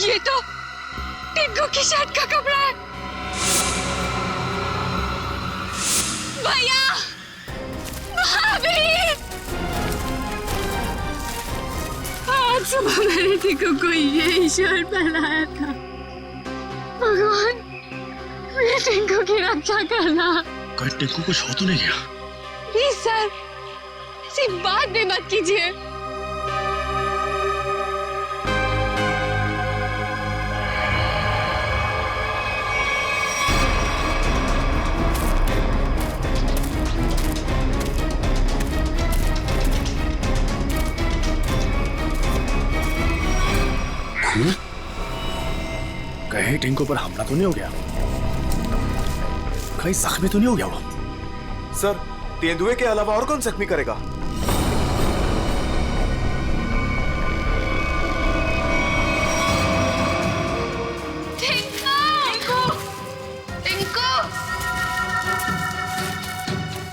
ये तो टिंकू की शर्ट का कपड़ा है। भैया, भाभी, आज सुबह मैंने टिंकू को यही शर्ट पहनाया था। भगवान, मेरे टिंकू की रक्षा करना। कहीं टिंकू कुछ हो तो नहीं गया? प्लीज सर, ऐसी बात भी मत कीजिए। कहीं टिंकू पर हमला तो नहीं हो गया? कहीं जख्मी तो नहीं हो गया वो? सर, तेंदुए के अलावा और कौन जख्मी करेगा? टिंकू! टिंकू! टिंकू!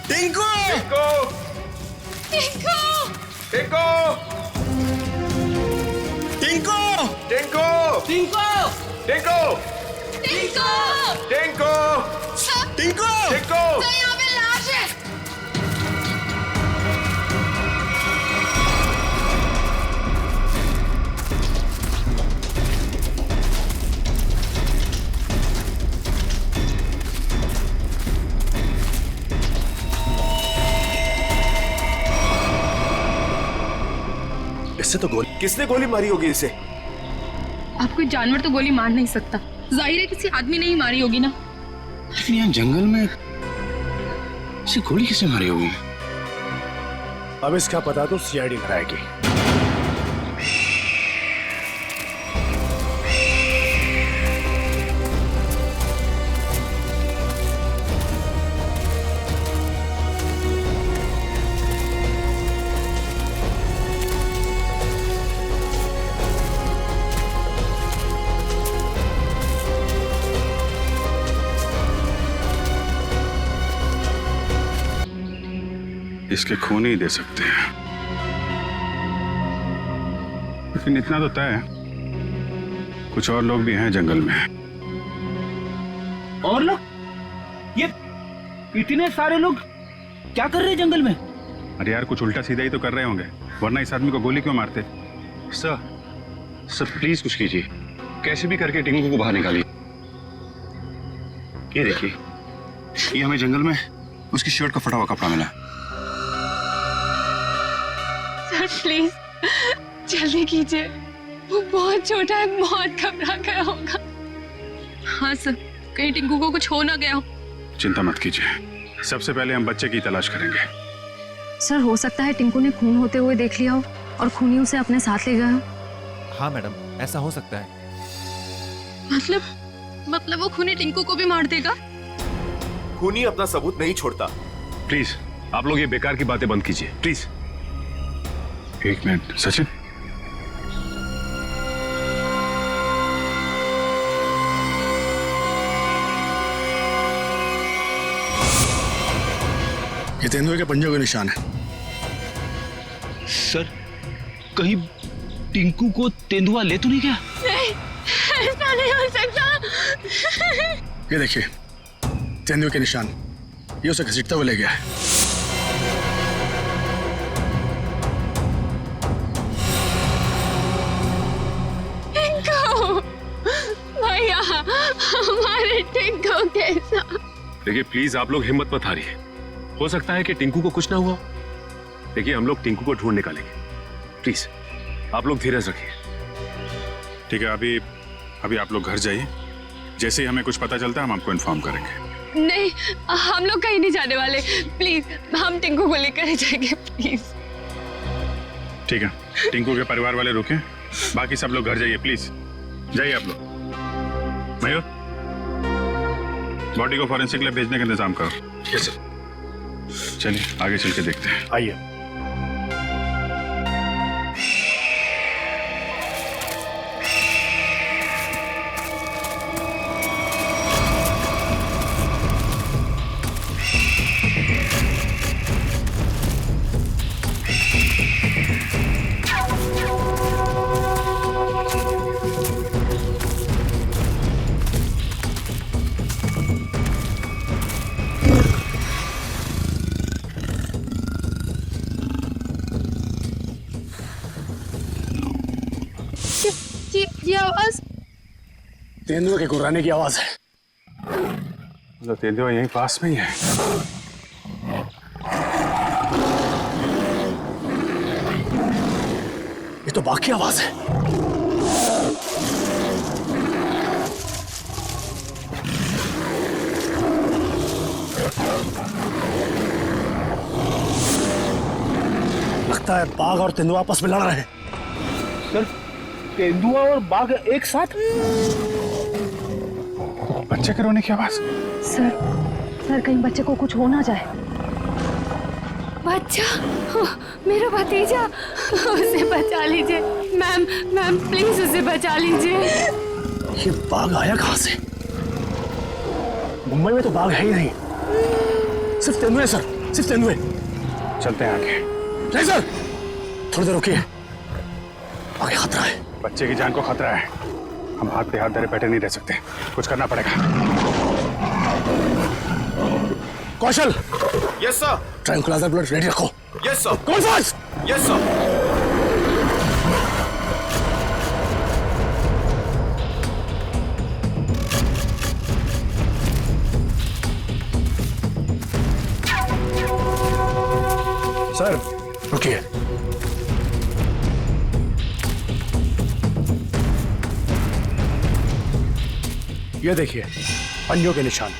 टिंकू! टिंकू! टिंकू! टिंकू! टिंकू! टिंकू! टिंकू! टिंकू! टिंकू! टिंकू! तो यहाँ पे लाश है। इससे तो गोली किसने गोली मारी होगी इसे? आप कोई जानवर तो गोली मार नहीं सकता। जाहिर है किसी आदमी ने ही मारी होगी ना। लेकिन यहाँ जंगल में इसे गोली किसने मारी होगी? अब इसका पता तो सीआईडी कराएगी। इसके खून ही दे सकते हैं, लेकिन इतना तो तय है कुछ और लोग भी हैं जंगल में। और लोग? ये इतने सारे लोग क्या कर रहे हैं जंगल में? अरे यार, कुछ उल्टा सीधा ही तो कर रहे होंगे, वरना इस आदमी को गोली क्यों मारते? सर प्लीज कुछ कीजिए, कैसे भी करके टिंकू को बाहर निकालिए। ये देखिए, ये हमें जंगल में उसकी शर्ट का फटा हुआ कपड़ा मिला। सर प्लीज जल्दी कीजिए, वो बहुत छोटा है, बहुत घबरा गया होगा। हाँ सर, कहीं टिंकू को कुछ हो ना गया हो। चिंता मत कीजिए, सबसे पहले हम बच्चे की तलाश करेंगे। सर हो सकता है टिंकू ने खून होते हुए देख लिया हो और खूनी उसे अपने साथ ले गया हो। हाँ मैडम, ऐसा हो सकता है। मतलब वो खूनी टिंकू को भी मार देगा? खूनी अपना सबूत नहीं छोड़ता। प्लीज आप लोग ये बेकार की बातें बंद कीजिए, प्लीज। एक मिनट सचिन, ये तेंदुए के पंजों के निशान है। सर कहीं टिंकू को तेंदुआ ले तो नहीं गया? नहीं, ऐसा नहीं हो सकता। ये देखिए तेंदुए के निशान, ये उसे घसीटता हुआ ले गया है। भैया, हमारे टिंकू के साथ। देखिए प्लीज आप लोग हिम्मत मत हारिए, हो सकता है कि टिंकू को कुछ ना हुआ। देखिए हम लोग टिंकू को ढूंढ निकालेंगे, प्लीज आप लोग धीरज रखिए। ठीक है, अभी आप लोग घर जाइए, जैसे ही हमें कुछ पता चलता है हम आपको इन्फॉर्म करेंगे। नहीं, हम लोग कहीं नहीं जाने वाले, प्लीज हम टिंकू को लेकर जाएंगे, प्लीज। ठीक है, टिंकू के परिवार वाले रुके, बाकी सब लोग घर जाइए, प्लीज जाइए आप लोग। मयूर, बॉडी को फॉरेंसिक लैब भेजने का इंतजाम करो। Yes sir. चलिए आगे चल के देखते हैं। आइए। ये आवाज तेंदुए के गुर्राने की आवाज है। तो तेंदुआ यहीं पास में ही है। ये तो बाघ की आवाज है। लगता है बाघ और तेंदुआ आपस में लड़ रहे हैं। सर, तेंदुआ और बाघ एक साथ? बच्चे के रोने की आवाज। सर कहीं बच्चे को कुछ हो ना जाए। बच्चा, मेरा भतीजा, उसे बचा लीजिए। मैम प्लीज उसे बचा लीजिए। ये बाघ आया कहां से? मुंबई में तो बाघ है ही नहीं, सिर्फ तेंदुए सर, सिर्फ तेंदुए। चलते हैं आगे। नहीं सर, थोड़ी देर रुकिए, आगे खतरा है। बच्चे की जान को खतरा है, हम हाथ पे हाथ धरे बैठे नहीं रह सकते, कुछ करना पड़ेगा। Kaushal, yes sir. Tranquilliser blood ready रखो। Yes sir. कौन फास्ट? Yes sir. सर रुकिए, ये देखिए पंजों के निशान।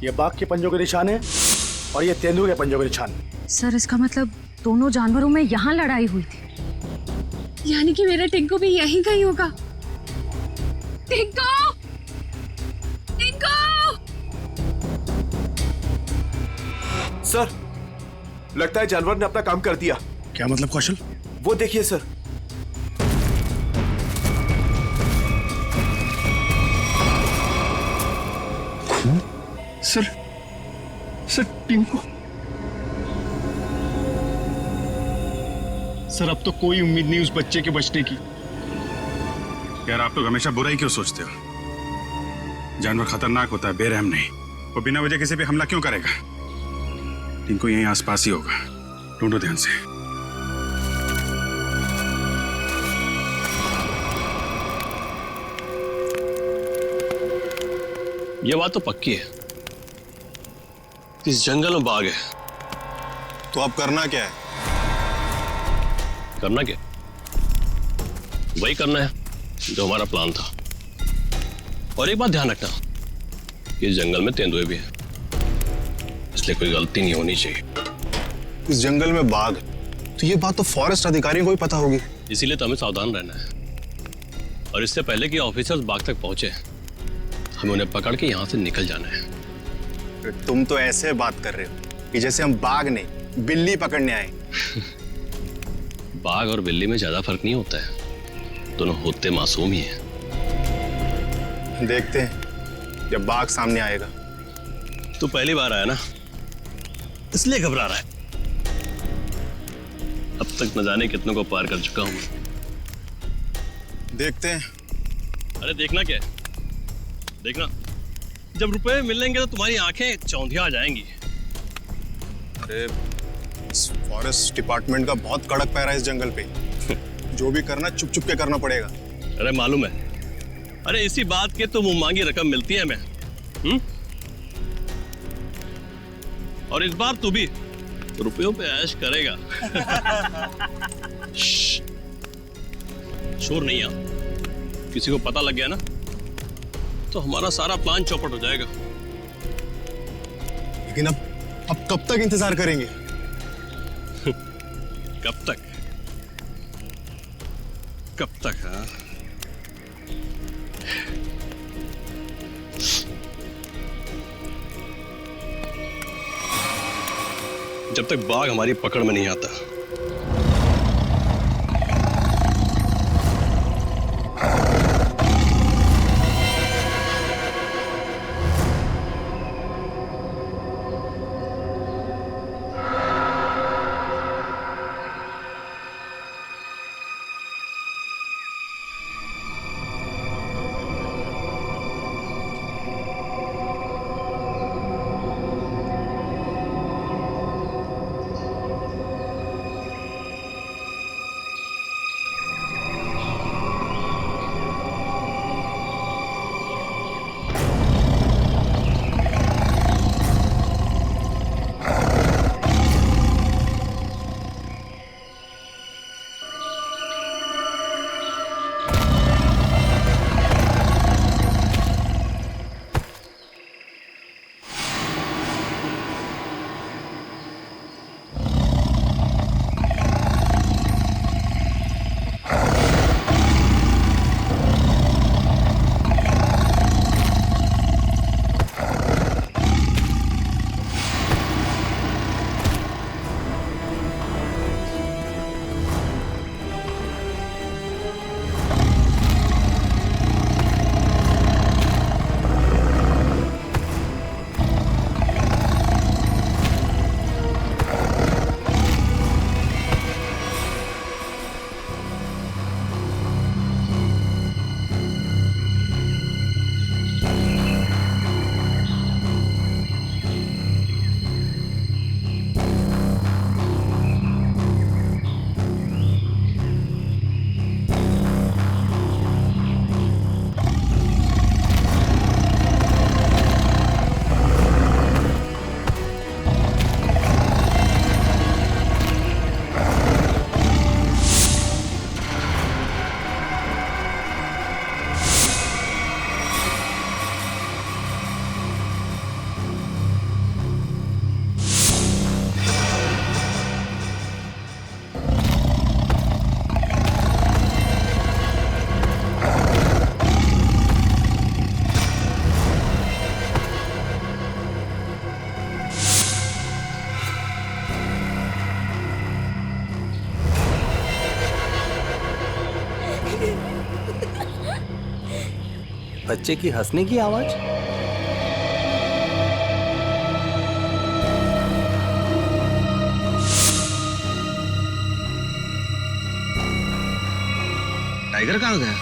ये बाघ के पंजों के निशान है और ये तेंदुए के पंजों के निशान। सर इसका मतलब दोनों जानवरों में यहाँ लड़ाई हुई थी। यानी कि मेरा टिंकू भी यहीं कहीं होगा। टिंकू, टिंकू! सर, लगता है जानवर ने अपना काम कर दिया। क्या मतलब कौशल? वो देखिए सर। सर टिंकू। सर अब तो कोई उम्मीद नहीं उस बच्चे के बचने की। यार आप लोग हमेशा बुरा ही क्यों सोचते हो? जानवर खतरनाक होता है, बेरहम नहीं। वो बिना वजह किसी पे हमला क्यों करेगा? टिंकू यहीं आसपास ही होगा, ढूंढो ध्यान से। ये बात तो पक्की है, इस जंगल में बाघ है। तो अब करना क्या है? करना क्या? वही करना है जो हमारा प्लान था। और एक बात ध्यान रखना, इस जंगल में तेंदुए भी हैं, इसलिए कोई गलती नहीं होनी चाहिए। इस जंगल में बाघ, तो ये बात तो फॉरेस्ट अधिकारियों को भी पता होगी। इसीलिए तो हमें सावधान रहना है, और इससे पहले कि ऑफिसर्स बाघ तक पहुंचे हमें उन्हें पकड़ के यहां से निकल जाना है। तुम तो ऐसे बात कर रहे हो कि जैसे हम बाघ नहीं बिल्ली पकड़ने आए। बाघ और बिल्ली में ज्यादा फर्क नहीं होता है, दोनों होते मासूम ही हैं। देखते हैं जब बाघ सामने आएगा। तू पहली बार आया ना, इसलिए घबरा रहा है। अब तक न जाने कितनों को पार कर चुका हूं। देखते हैं। अरे देखना क्या है, देखना जब रुपए मिलेंगे तो तुम्हारी आंखें चौंधिया आ जाएंगी। अरे इस फॉरेस्ट डिपार्टमेंट का बहुत कड़क पैरा है इस जंगल पे। जो भी करना चुप चुप के करना पड़ेगा। अरे मालूम है, अरे इसी बात के तो मुंह मांगी रकम मिलती है हमें। और इस बार तू भी रुपयों पे ऐश करेगा। शोर नहीं आ, किसी को पता लग गया ना तो हमारा सारा प्लान चौपट हो जाएगा। लेकिन अब कब तक इंतजार करेंगे? कब तक? कब तक? हाँ, जब तक बाघ हमारी पकड़ में नहीं आता। बच्चे की हंसने की आवाज। टाइगर कहाँ गया?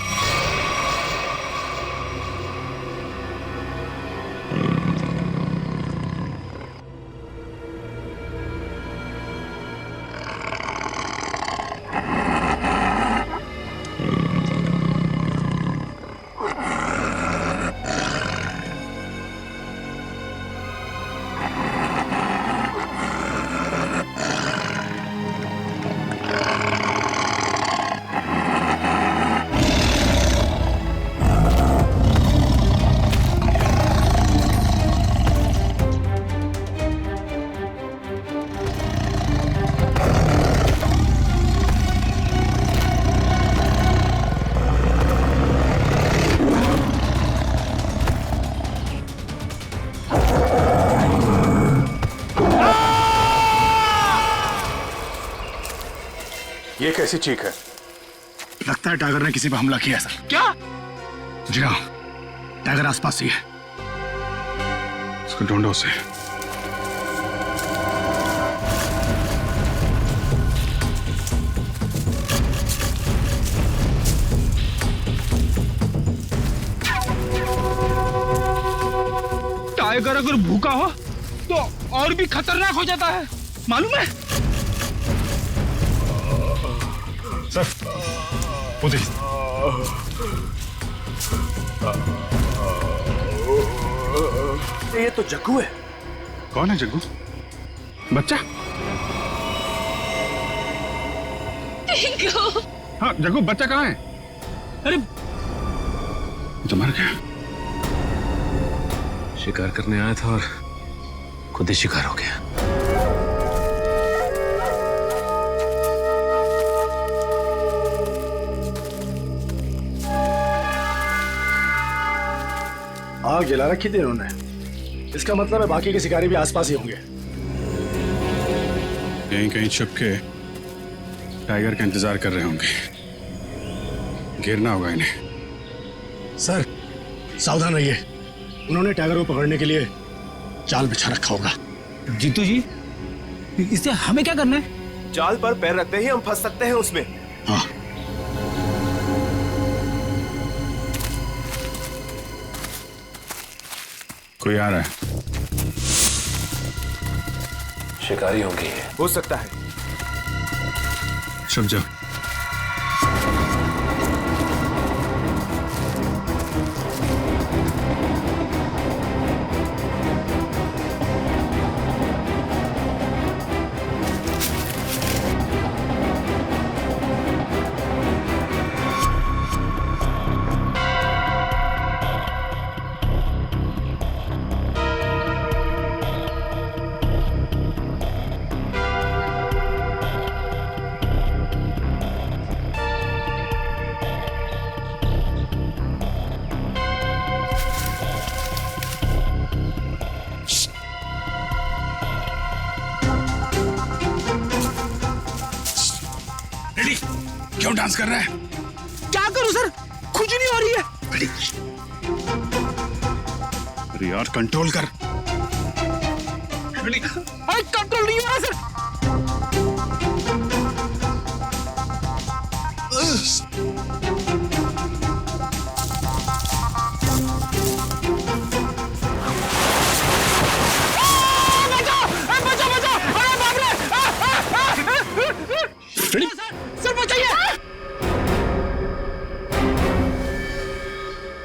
ये कैसी चीख है? लगता है टाइगर ने किसी पर हमला किया है सर। क्या? जी हाँ, टाइगर आसपास ही है। उसको ढूंढो उसे। टाइगर अगर भूखा हो तो और भी खतरनाक हो जाता है, मालूम है? सर, उधर। ये तो जग्गू है। कौन है जग्गू? बच्चा? हाँ जग्गू, बच्चा कहाँ है? अरे तो मर गया। शिकार करने आया था और खुद ही शिकार हो गया। आग जला रखी थी इन्होंने। इसका मतलब है बाकी के शिकारी भी आसपास ही होंगे। कहीं कहीं छुप के टाइगर का इंतजार कर रहे होंगे। गिरना होगा इन्हें। सर सावधान रहिए, उन्होंने टाइगर को पकड़ने के लिए जाल बिछा रखा होगा। जीतू जी, इससे हमें क्या करना है? जाल पर पैर रखते ही हम फंस सकते हैं उसमें। हाँ, कोई आ रहा है। शिकारी होंगे। हो सकता है। छुप जाओ। क्यों डांस कर रहा है? क्या करूं सर, कुछ नहीं हो रही है। अरे यार कंट्रोल कर। अरे कंट्रोल नहीं हो रहा सर।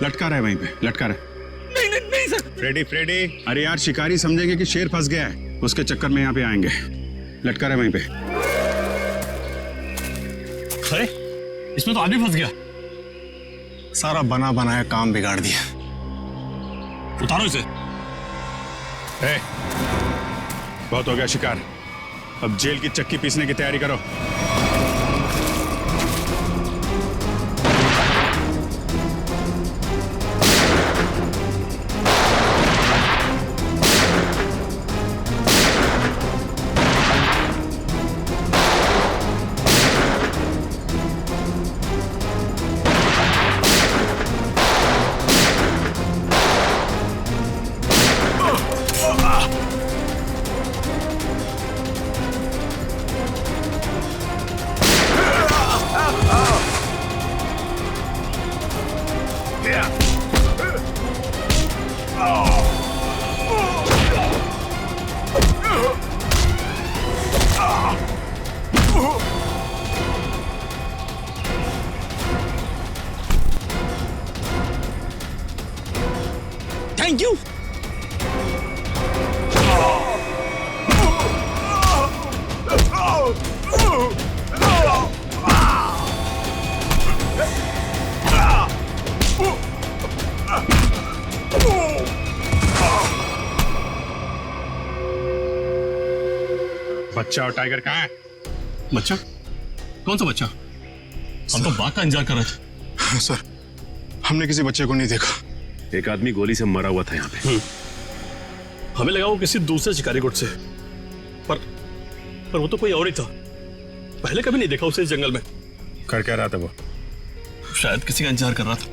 लटका रहा है वहीं पे, लटका रहा है। नहीं नहीं नहीं सर। फ्रेडी फ्रेडी, अरे यार शिकारी समझेंगे कि शेर फंस गया है, उसके चक्कर में यहाँ पे आएंगे। लटका रहा है वहीं पे। अरे इसमें तो आदमी फंस गया। सारा बना बनाया काम बिगाड़ दिया। उतारो इसे। ए, बहुत हो गया शिकार, अब जेल की चक्की पीसने की तैयारी करो। बच्चा और टाइगर कहाँ है? बच्चा? कौन सा बच्चा? हम तो बाघ का इंतजार कर रहे थे। सर, हमने किसी बच्चे को नहीं देखा। एक आदमी गोली से मरा हुआ था यहाँ पे। हमें लगा वो किसी दूसरे शिकारी गुट से, पर वो तो कोई और ही था। पहले कभी नहीं देखा उसे इस जंगल में। कर क्या रहा था वो? शायद किसी का इंतजार कर रहा था।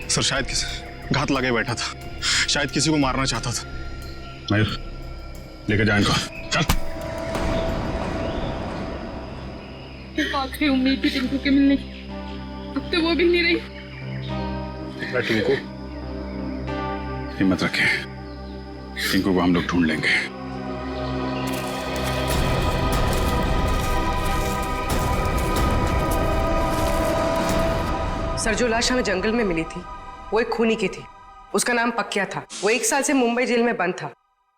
सर शायद किसी घात लगे बैठा था, शायद किसी को मारना चाहता था। मयूर, लेकर जा इनको। चल। आखिरी उम्मीद थी टिंकू के मिलने की, अब तो वो भी नहीं रही। टिंकू, हिम्मत रखे, टिंकू को हम लोग ढूंढ लेंगे। सर, जो लाश हमें जंगल में मिली थी वो एक खूनी की थी। उसका नाम पक्या था। वो 1 साल से मुंबई जेल में बंद था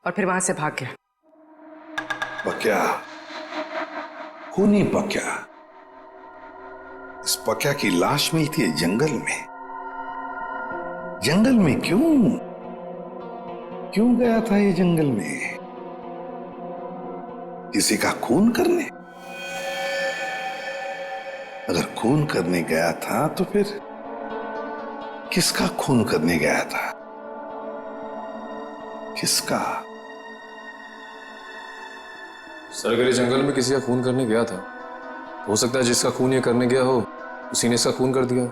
और फिर वहां से भाग गया। पक्या, खूनी पक्या। इस पक्या की लाश मिलती है जंगल में। जंगल में क्यों गया था ये जंगल में? किसी का खून करने? अगर खून करने गया था तो फिर किसका खून करने गया था? किसका? सर, अगर ये जंगल में किसी का खून करने गया था, हो सकता है जिसका खून ये करने गया हो उसी ने इसका खून कर दिया।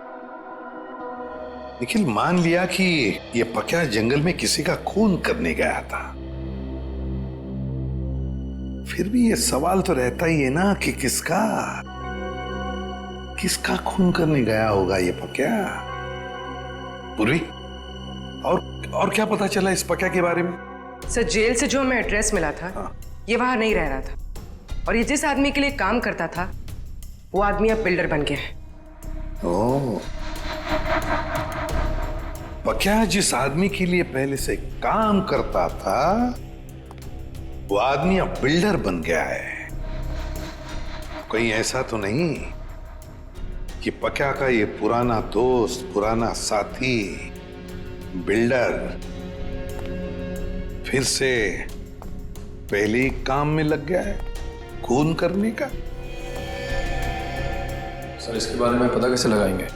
निखिल, मान लिया कि ये पक्या जंगल में किसी का खून करने गया था, फिर भी ये सवाल तो रहता ही है ना कि किसका खून करने गया होगा ये पक्या? पूर्वी, और क्या पता चला इस पक्या के बारे में? सर, जेल से जो हमें एड्रेस मिला था, ये वहां नहीं रह रहा था और ये जिस आदमी के लिए काम करता था वो आदमी अब बिल्डर बन गया है। ओह, पक्या जिस आदमी के लिए पहले से काम करता था वो आदमी अब बिल्डर बन गया है। कहीं ऐसा तो नहीं कि पक्या का ये पुराना दोस्त, पुराना साथी बिल्डर फिर से पहले ही काम में लग गया है खून करने का? सर, इसके बारे में पता कैसे लगाएंगे?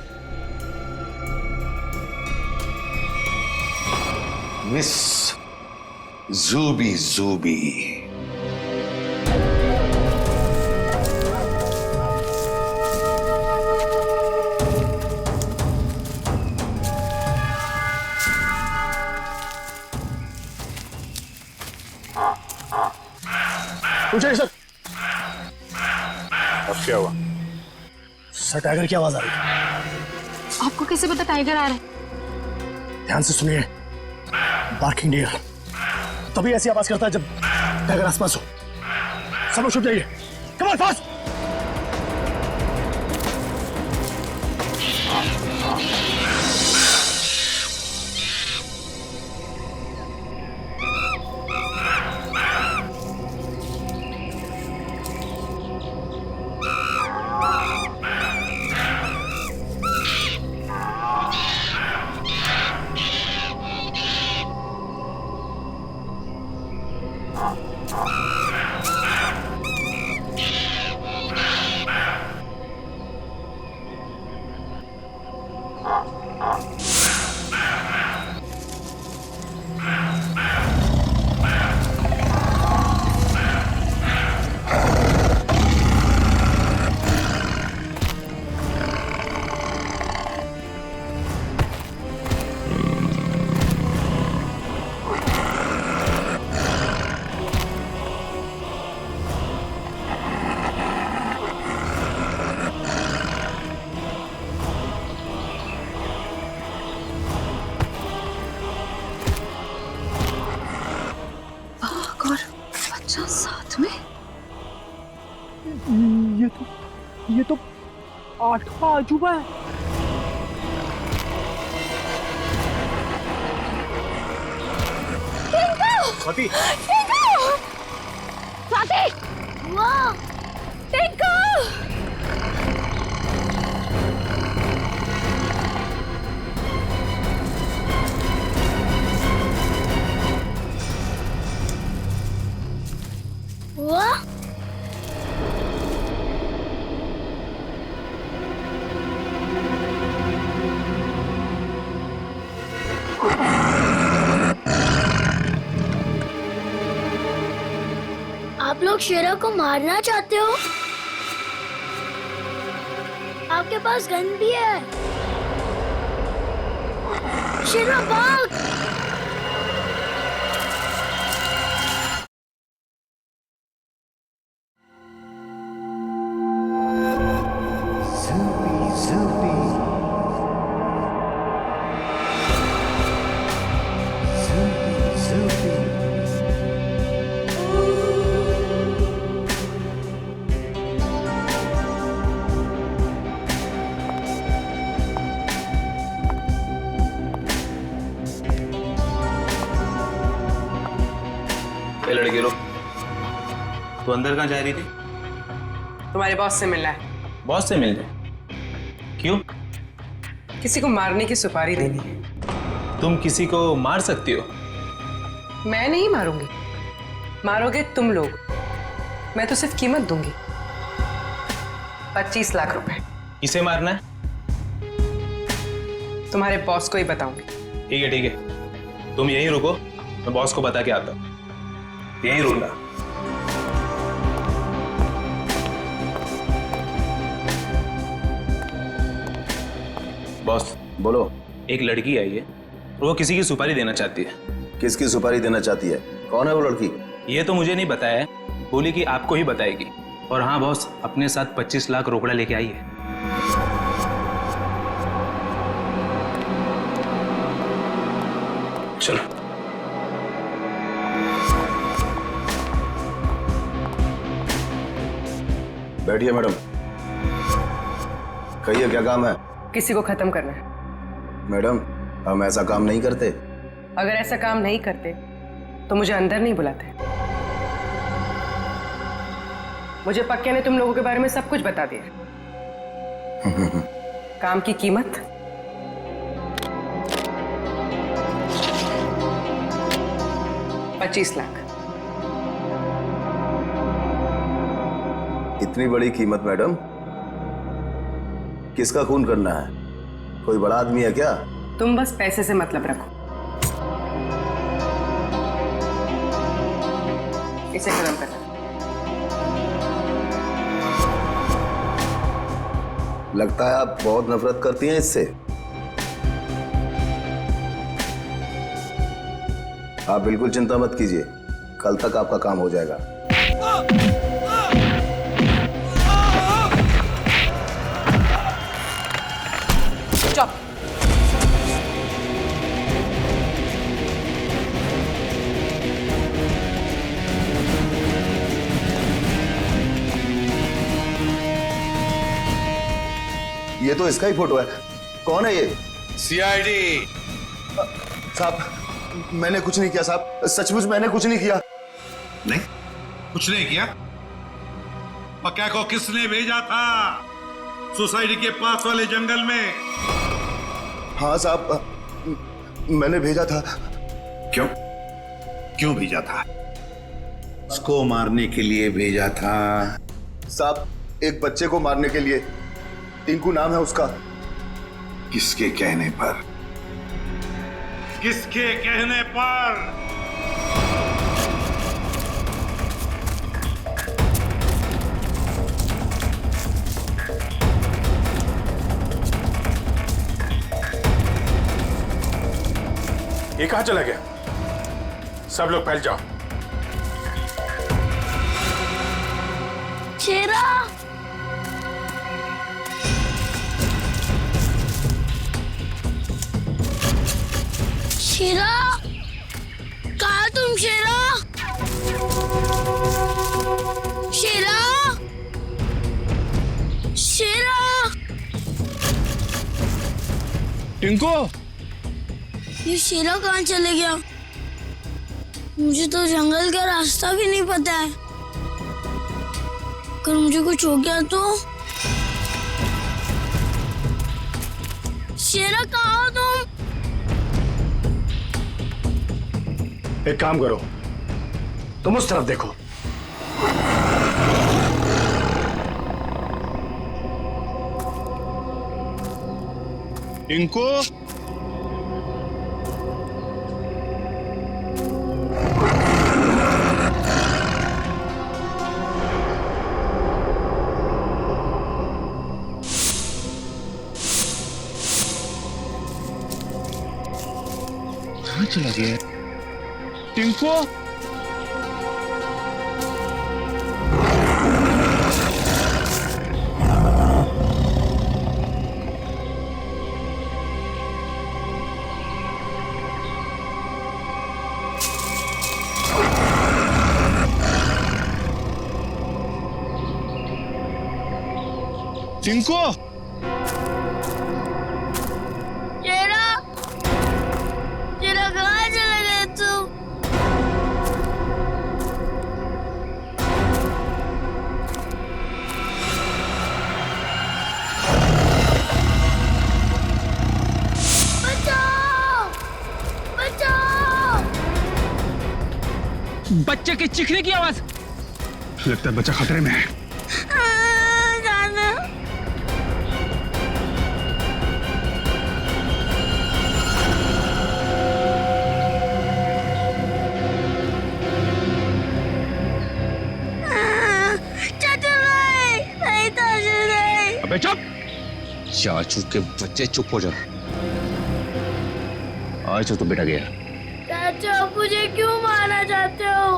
मिस जूबी। पूछे सर। अब क्या हुआ? सर, टाइगर की आवाज आ रही है। आपको कैसे पता टाइगर आ रहा है? ध्यान से सुनिए। बार्किंग डियर तभी ऐसी आवाज करता है जब टाइगर आसपास हो। सब लोग छुप जाइए। Come on, fast. साथ में ये तो 8वां अजूबा है। स्वाति, वाह, टिंकू! वाह हुआ? आप लोग शेरा को मारना चाहते हो? आपके पास गन भी है। शेरा भाग! लड़के लोग, तो अंदर कहाँ जा रही थी? तुम्हारे बॉस से मिलना है। बॉस से मिलने? क्यों? किसी को मारने की सुपारी देनी है। तुम किसी को मार सकती हो? मैं नहीं मारूंगी, मारोगे तुम लोग। मैं तो सिर्फ कीमत दूंगी, 25 लाख रुपए। किसे मारना है? तुम्हारे बॉस को ही बताऊंगी। ठीक है ठीक है, तुम यहीं रुको, मैं बॉस को बता के आता हूँ। यहीं रुकना। बॉस बोलो। एक लड़की आई है, वो किसी की सुपारी देना चाहती है। किसकी सुपारी देना चाहती है? कौन है वो लड़की? ये तो मुझे नहीं बताया है, बोली कि आपको ही बताएगी। और हाँ बॉस, अपने साथ 25 लाख रोकड़ा लेके आई है। चलो। बैठिए मैडम। कहिए क्या काम है? किसी को खत्म करना है। मैडम, हम ऐसा काम नहीं करते। अगर ऐसा काम नहीं करते तो मुझे अंदर नहीं बुलाते। मुझे पक्के ने तुम लोगों के बारे में सब कुछ बता दिया। काम की कीमत 25 लाख। इतनी बड़ी कीमत मैडम? किसका खून करना है? कोई बड़ा आदमी है क्या? तुम बस पैसे से मतलब रखो। इसे खत्म करना। लगता है आप बहुत नफरत करती हैं इससे। आप बिल्कुल चिंता मत कीजिए, कल तक आपका काम हो जाएगा। चुप। ये तो इसका ही फोटो है। कौन है ये? सीआईडी। साहब, मैंने कुछ नहीं किया साहब, सचमुच मैंने कुछ नहीं किया। नहीं, कुछ नहीं किया? पक्का को किसने भेजा था सोसाइटी के पास वाले जंगल में? हाँ साहब, मैंने भेजा था। क्यों? क्यों भेजा था? उसको मारने के लिए भेजा था? साहब, एक बच्चे को मारने के लिए। टिंकू नाम है उसका। किसके कहने पर? किसके कहने पर? ये कहां चला गया? सब लोग फैल जाओ। शेरा! शेरा! कहाँ तुम शेरा? शेरा! शेरा! टिंकू! ये शेरा कहाँ चले गया? मुझे तो जंगल का रास्ता भी नहीं पता है। अगर मुझे कुछ हो गया तो? शेरा कहाँ हो तुम? एक काम करो, तुम उस तरफ देखो। टिंकू कहाँ चला गया टिंकू? टिंकू शेरा, शेरा कहाँ चला गया तू? बचाओ! बचाओ! बच्चे के चीखने की आवाज। लगता है बच्चा खतरे में है। जाना। अबे चुप! चाचू के बच्चे चुप हो जाओ। आज तो बेटा गया। चाचा, आप मुझे क्यों मारना चाहते हो?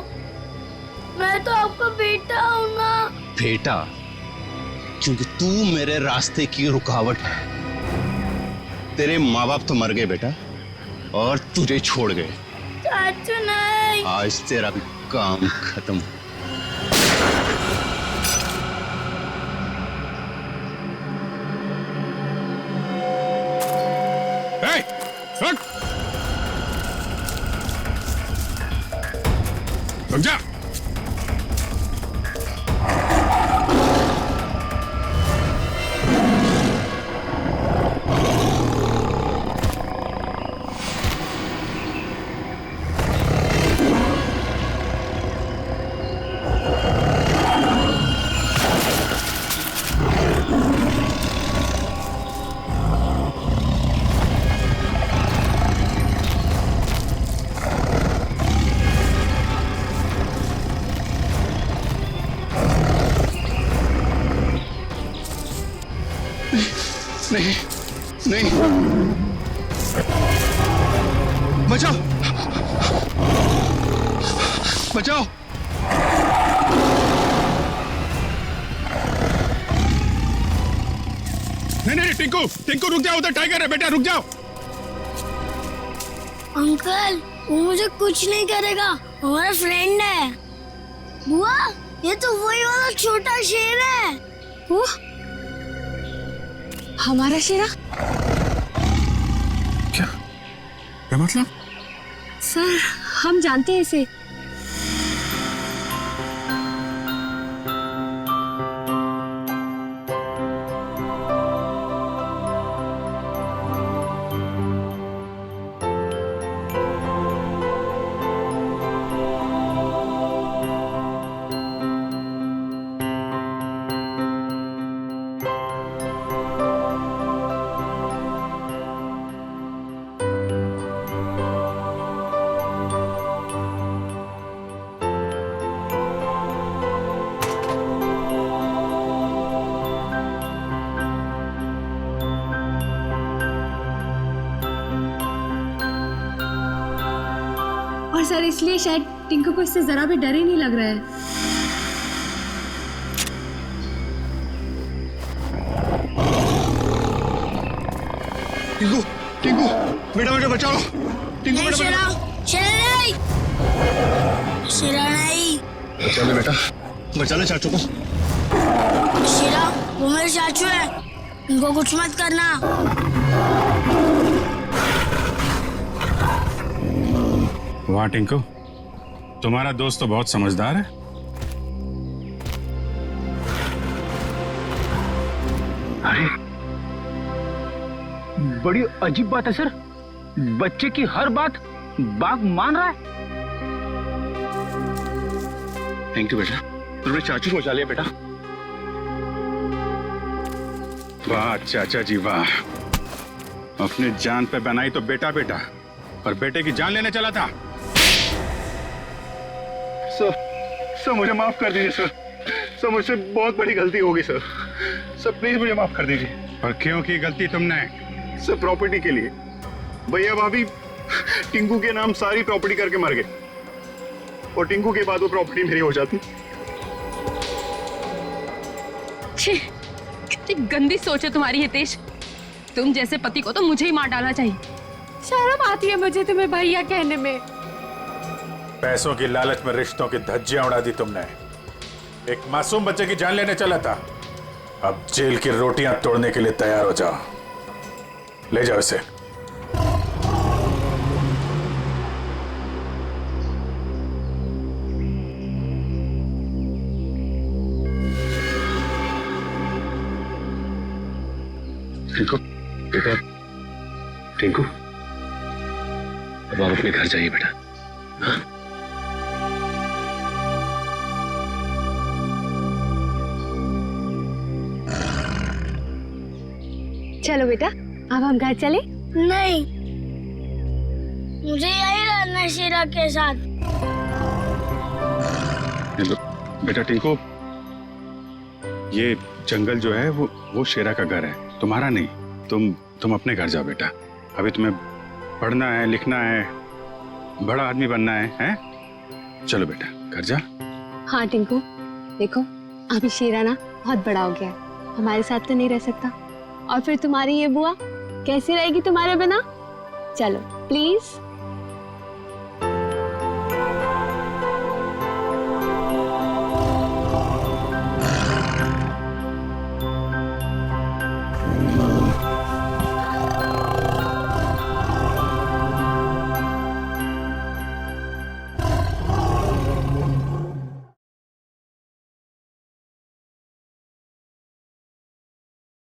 मैं तो आपका बेटा हूँ ना। बेटा, क्योंकि तू मेरे रास्ते की रुकावट है। तेरे माँ बाप तो मर गए बेटा, और तुझे छोड़ गए। चाचू नहीं। आज तेरा भी काम खत्म। रुक जा। नहीं नहीं, बचाओ बचाओ। नहीं टिंकू, टिंकू रुक जाओ, उधर टाइगर है बेटा, रुक जाओ। अंकल, वो मुझे कुछ नहीं करेगा, हमारा फ्रेंड है। बुआ, ये तो वही वाला छोटा शेर है। वो हमारा शेरा? क्या मतलब? सर, हम जानते हैं इसे। और सर, इसलिए शायद टिंकू को इससे जरा भी डर ही नहीं लग रहा है। टिंकू, टिंकू, बेटा बेटा बचाओ। टिंकू बेटा शेरा, शेरा नहीं, शेरा नहीं। बचा ले बेटा, बचा ले चाचू को। शेरा, वो मेरे चाचू है, उनको कुछ मत करना। वाह टिंकू, तुम्हारा दोस्त तो बहुत समझदार है। अरे, बड़ी अजीब बात है सर, बच्चे की हर बात बाघ मान रहा है। थैंक यू बेटा, तुमने चाचू को बचा लिया बेटा। वाह चाचा जी वाह, अपनी जान पे बनाई तो बेटा बेटा, पर बेटे की जान लेने चला था। सर मुझे माफ कर दीजिए सर। सर मुझसे बहुत बड़ी गलती हो गई सर। सर प्लीज मुझे माफ कर दीजिए। और क्यों की गलती तुमने? सर प्रॉपर्टी के लिए। भैया भाभी टिंकू के नाम सारी प्रॉपर्टी करके मर गए, और टिंकू के बाद वो प्रॉपर्टी मेरी हो जाती। छी, कितनी गंदी सोच है तुम्हारी हितेश। तुम जैसे पति को तो मुझे ही मार डालना चाहिए। शर्म आती है मुझे तुम्हें भैया कहने में। पैसों की लालच में रिश्तों की धज्जियां उड़ा दी तुमने। एक मासूम बच्चे की जान लेने चला था, अब जेल की रोटियां तोड़ने के लिए तैयार हो जाओ। ले जाओ इसे। टिंकू बेटा, टिंकू अब आप अपने घर जाइए बेटा। हाँ? चलो बेटा, अब हम घर चले। नहीं, मुझे यही रहना है शीरा के साथ। बेटा टिंकू, ये जंगल जो है वो शेरा का घर है, तुम्हारा नहीं। तुम अपने घर जाओ बेटा। अभी तुम्हें पढ़ना है, लिखना है, बड़ा आदमी बनना है, हैं? चलो बेटा घर जा। हाँ टिंकू, देखो अभी शीरा ना बहुत बड़ा हो गया है, हमारे साथ तो नहीं रह सकता, और फिर तुम्हारी ये बुआ कैसी रहेगी तुम्हारे बिना। चलो प्लीज।